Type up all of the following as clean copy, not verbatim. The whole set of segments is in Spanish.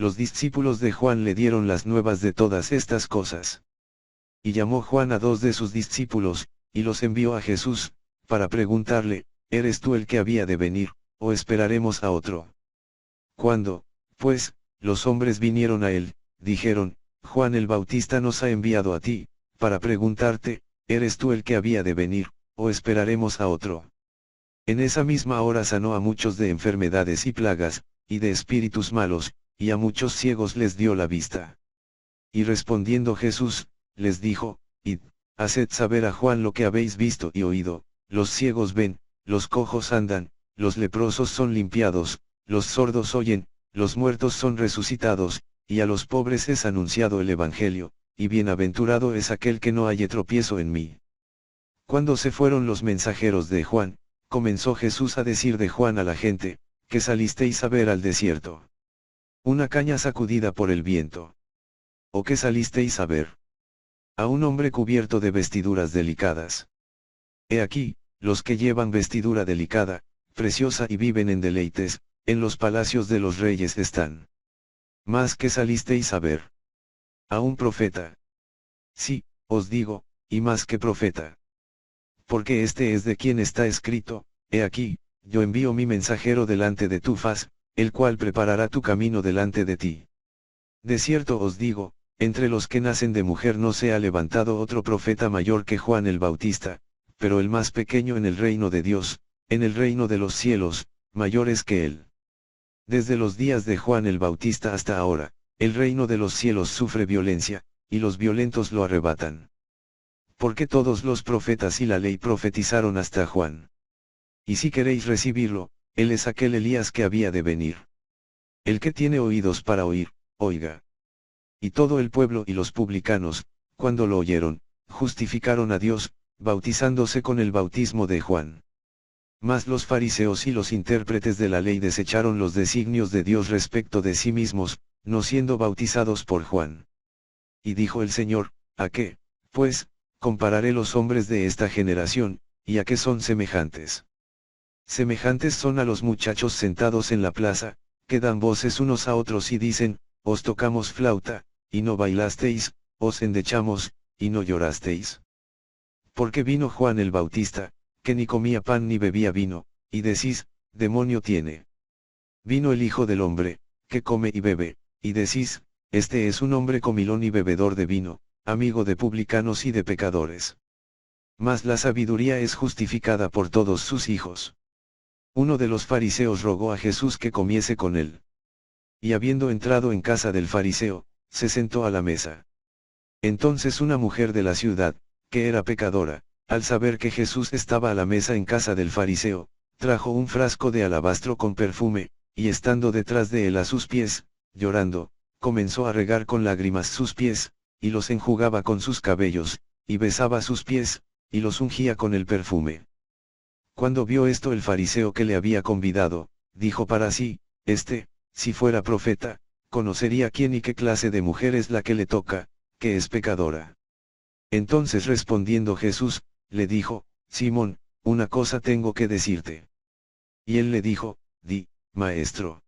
los discípulos de Juan le dieron las nuevas de todas estas cosas. Y llamó Juan a 2 de sus discípulos, y los envió a Jesús, para preguntarle, ¿eres tú el que había de venir, o esperaremos a otro? Cuando, pues, los hombres vinieron a él, dijeron, Juan el Bautista nos ha enviado a ti, para preguntarte, ¿eres tú el que había de venir, o esperaremos a otro? En esa misma hora sanó a muchos de enfermedades y plagas, y de espíritus malos, y a muchos ciegos les dio la vista. Y respondiendo Jesús, les dijo, Id, haced saber a Juan lo que habéis visto y oído, los ciegos ven, los cojos andan, los leprosos son limpiados, los sordos oyen, los muertos son resucitados, y a los pobres es anunciado el Evangelio, y bienaventurado es aquel que no halle tropiezo en mí. Cuando se fueron los mensajeros de Juan, comenzó Jesús a decir de Juan a la gente, que salisteis a ver al desierto. Una caña sacudida por el viento. ¿O qué salisteis a ver? A un hombre cubierto de vestiduras delicadas. He aquí, los que llevan vestidura delicada, preciosa y viven en deleites, en los palacios de los reyes están. Mas ¿qué salisteis a ver? A un profeta. Sí, os digo, y más que profeta. Porque este es de quien está escrito, he aquí, yo envío mi mensajero delante de tu faz, el cual preparará tu camino delante de ti. De cierto os digo, entre los que nacen de mujer no se ha levantado otro profeta mayor que Juan el Bautista, pero el más pequeño en el reino de Dios, en el reino de los cielos, mayor es que él. Desde los días de Juan el Bautista hasta ahora, el reino de los cielos sufre violencia, y los violentos lo arrebatan. Porque todos los profetas y la ley profetizaron hasta Juan. Y si queréis recibirlo, él es aquel Elías que había de venir. El que tiene oídos para oír, oiga. Y todo el pueblo y los publicanos, cuando lo oyeron, justificaron a Dios, bautizándose con el bautismo de Juan. Mas los fariseos y los intérpretes de la ley desecharon los designios de Dios respecto de sí mismos, no siendo bautizados por Juan. Y dijo el Señor, ¿a qué, pues, compararé los hombres de esta generación, y a qué son semejantes? Semejantes son a los muchachos sentados en la plaza, que dan voces unos a otros y dicen, os tocamos flauta, y no bailasteis, os endechamos, y no llorasteis. Porque vino Juan el Bautista, que ni comía pan ni bebía vino, y decís, demonio tiene. Vino el Hijo del Hombre, que come y bebe, y decís, este es un hombre comilón y bebedor de vino, amigo de publicanos y de pecadores. Mas la sabiduría es justificada por todos sus hijos. Uno de los fariseos rogó a Jesús que comiese con él. Y habiendo entrado en casa del fariseo, se sentó a la mesa. Entonces una mujer de la ciudad, que era pecadora, al saber que Jesús estaba a la mesa en casa del fariseo, trajo un frasco de alabastro con perfume, y estando detrás de él a sus pies, llorando, comenzó a regar con lágrimas sus pies, y los enjugaba con sus cabellos, y besaba sus pies, y los ungía con el perfume. Cuando vio esto el fariseo que le había convidado, dijo para sí, si fuera profeta, conocería quién y qué clase de mujer es la que le toca, que es pecadora. Entonces respondiendo Jesús, le dijo, Simón, una cosa tengo que decirte. Y él le dijo, di, maestro.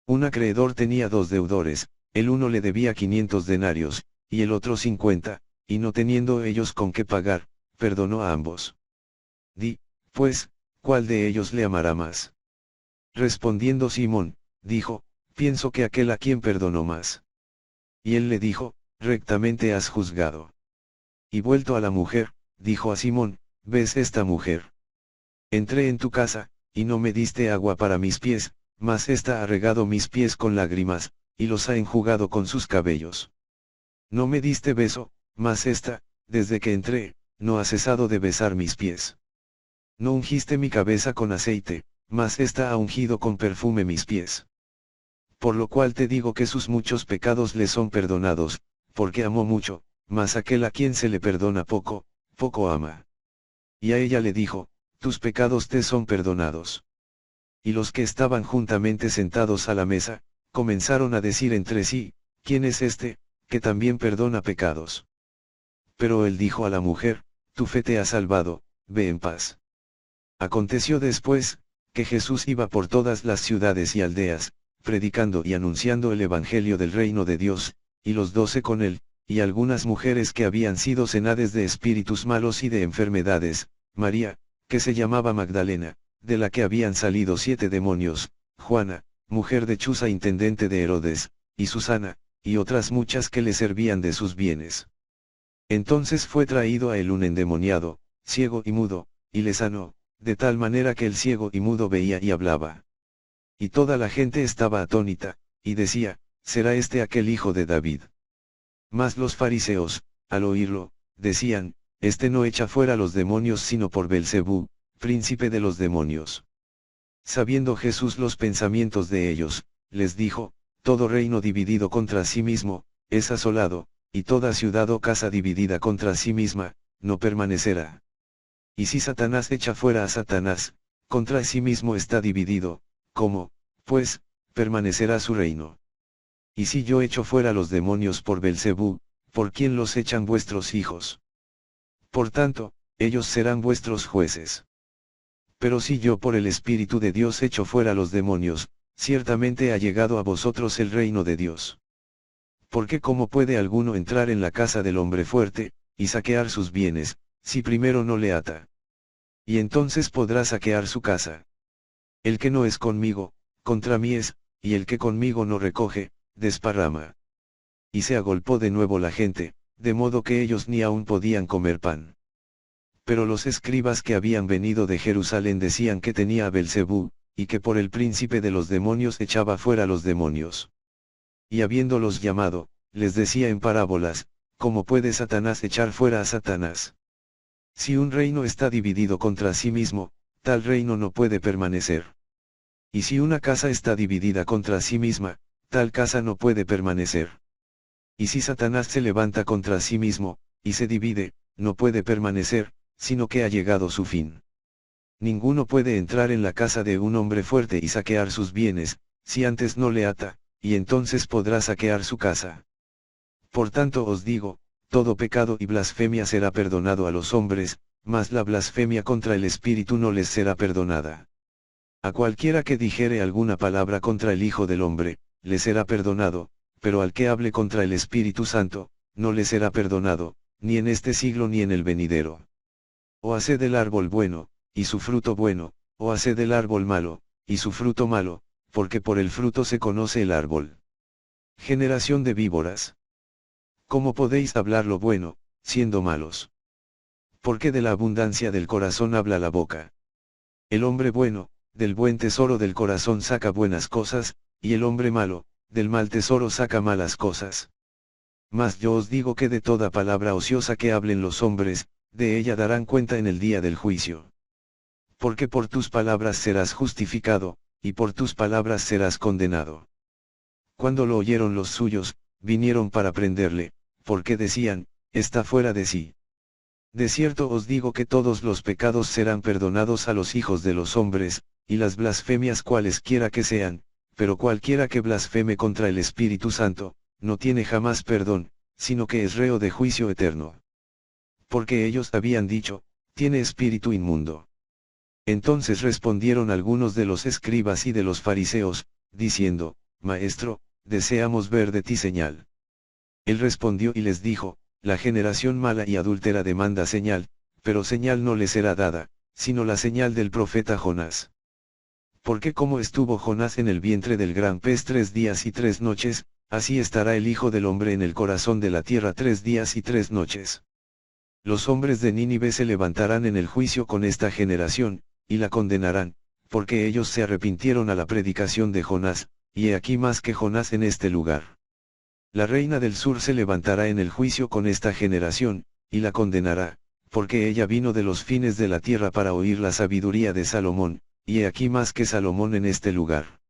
Un acreedor tenía 2 deudores, el uno le debía 500 denarios, y el otro 50, y no teniendo ellos con qué pagar, perdonó a ambos. Di, pues, ¿cuál de ellos le amará más? Respondiendo Simón, dijo, pienso que aquel a quien perdonó más. Y él le dijo, rectamente has juzgado. Y vuelto a la mujer, dijo a Simón, ¿ves esta mujer? Entré en tu casa, y no me diste agua para mis pies, mas ésta ha regado mis pies con lágrimas, y los ha enjugado con sus cabellos. No me diste beso, mas ésta, desde que entré, no ha cesado de besar mis pies. No ungiste mi cabeza con aceite, mas ésta ha ungido con perfume mis pies. Por lo cual te digo que sus muchos pecados le son perdonados, porque amó mucho, mas aquel a quien se le perdona poco, poco ama. Y a ella le dijo, tus pecados te son perdonados. Y los que estaban juntamente sentados a la mesa, comenzaron a decir entre sí, ¿quién es este, que también perdona pecados? Pero él dijo a la mujer, tu fe te ha salvado, ve en paz. Aconteció después, que Jesús iba por todas las ciudades y aldeas, predicando y anunciando el evangelio del reino de Dios, y los 12 con él, y algunas mujeres que habían sido cenades de espíritus malos y de enfermedades, María, que se llamaba Magdalena, de la que habían salido 7 demonios, Juana, mujer de Chuza intendente de Herodes, y Susana, y otras muchas que le servían de sus bienes. Entonces fue traído a él un endemoniado, ciego y mudo, y le sanó, de tal manera que el ciego y mudo veía y hablaba. Y toda la gente estaba atónita, y decía, ¿será este aquel hijo de David? Mas los fariseos, al oírlo, decían, este no echa fuera los demonios sino por Belcebú, príncipe de los demonios. Sabiendo Jesús los pensamientos de ellos, les dijo, todo reino dividido contra sí mismo, es asolado, y toda ciudad o casa dividida contra sí misma, no permanecerá. Y si Satanás echa fuera a Satanás, contra sí mismo está dividido, ¿cómo, pues, permanecerá su reino? Y si yo echo fuera los demonios por Belcebú, ¿por quién los echan vuestros hijos? Por tanto, ellos serán vuestros jueces. Pero si yo por el Espíritu de Dios echo fuera los demonios, ciertamente ha llegado a vosotros el reino de Dios. Porque ¿cómo puede alguno entrar en la casa del hombre fuerte, y saquear sus bienes, si primero no le ata? Y entonces podrá saquear su casa. El que no es conmigo, contra mí es, y el que conmigo no recoge, desparrama. Y se agolpó de nuevo la gente, de modo que ellos ni aún podían comer pan. Pero los escribas que habían venido de Jerusalén decían que tenía a Belcebú, y que por el príncipe de los demonios echaba fuera los demonios. Y habiéndolos llamado, les decía en parábolas, ¿cómo puede Satanás echar fuera a Satanás? Si un reino está dividido contra sí mismo, tal reino no puede permanecer. Y si una casa está dividida contra sí misma, tal casa no puede permanecer. Y si Satanás se levanta contra sí mismo, y se divide, no puede permanecer, sino que ha llegado su fin. Ninguno puede entrar en la casa de un hombre fuerte y saquear sus bienes, si antes no le ata, y entonces podrá saquear su casa. Por tanto os digo, todo pecado y blasfemia será perdonado a los hombres, mas la blasfemia contra el Espíritu no les será perdonada. A cualquiera que dijere alguna palabra contra el Hijo del Hombre, le será perdonado, pero al que hable contra el Espíritu Santo, no le será perdonado, ni en este siglo ni en el venidero. O haced el árbol bueno, y su fruto bueno, o haced el árbol malo, y su fruto malo, porque por el fruto se conoce el árbol. Generación de víboras. ¿Cómo podéis hablar lo bueno, siendo malos? Porque de la abundancia del corazón habla la boca. El hombre bueno, del buen tesoro del corazón saca buenas cosas, y el hombre malo, del mal tesoro saca malas cosas. Mas yo os digo que de toda palabra ociosa que hablen los hombres, de ella darán cuenta en el día del juicio. Porque por tus palabras serás justificado, y por tus palabras serás condenado. Cuando lo oyeron los suyos, vinieron para prenderle, porque decían, está fuera de sí. De cierto os digo que todos los pecados serán perdonados a los hijos de los hombres, y las blasfemias cualesquiera que sean, pero cualquiera que blasfeme contra el Espíritu Santo, no tiene jamás perdón, sino que es reo de juicio eterno. Porque ellos habían dicho, tiene espíritu inmundo. Entonces respondieron algunos de los escribas y de los fariseos, diciendo, Maestro, deseamos ver de ti señal. Él respondió y les dijo, la generación mala y adúltera demanda señal, pero señal no le será dada, sino la señal del profeta Jonás. Porque como estuvo Jonás en el vientre del gran pez 3 días y 3 noches, así estará el Hijo del Hombre en el corazón de la tierra 3 días y 3 noches. Los hombres de Nínive se levantarán en el juicio con esta generación, y la condenarán, porque ellos se arrepintieron a la predicación de Jonás, y he aquí más que Jonás en este lugar. La reina del sur se levantará en el juicio con esta generación, y la condenará, porque ella vino de los fines de la tierra para oír la sabiduría de Salomón, y he aquí más que Salomón en este lugar.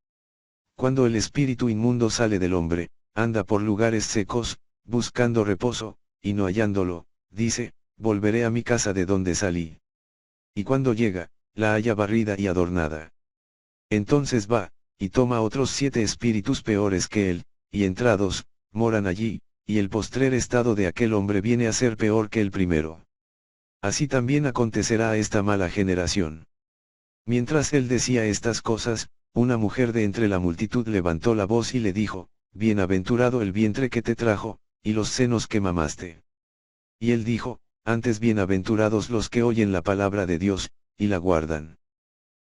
Cuando el espíritu inmundo sale del hombre, anda por lugares secos, buscando reposo, y no hallándolo, dice, volveré a mi casa de donde salí. Y cuando llega, la halla barrida y adornada. Entonces va, y toma otros 7 espíritus peores que él, y entrados, moran allí, y el postrer estado de aquel hombre viene a ser peor que el primero. Así también acontecerá a esta mala generación. Mientras él decía estas cosas, Una mujer de entre la multitud levantó la voz y le dijo, bienaventurado el vientre que te trajo, y los senos que mamaste. Y él dijo, antes bienaventurados los que oyen la palabra de Dios, y la guardan.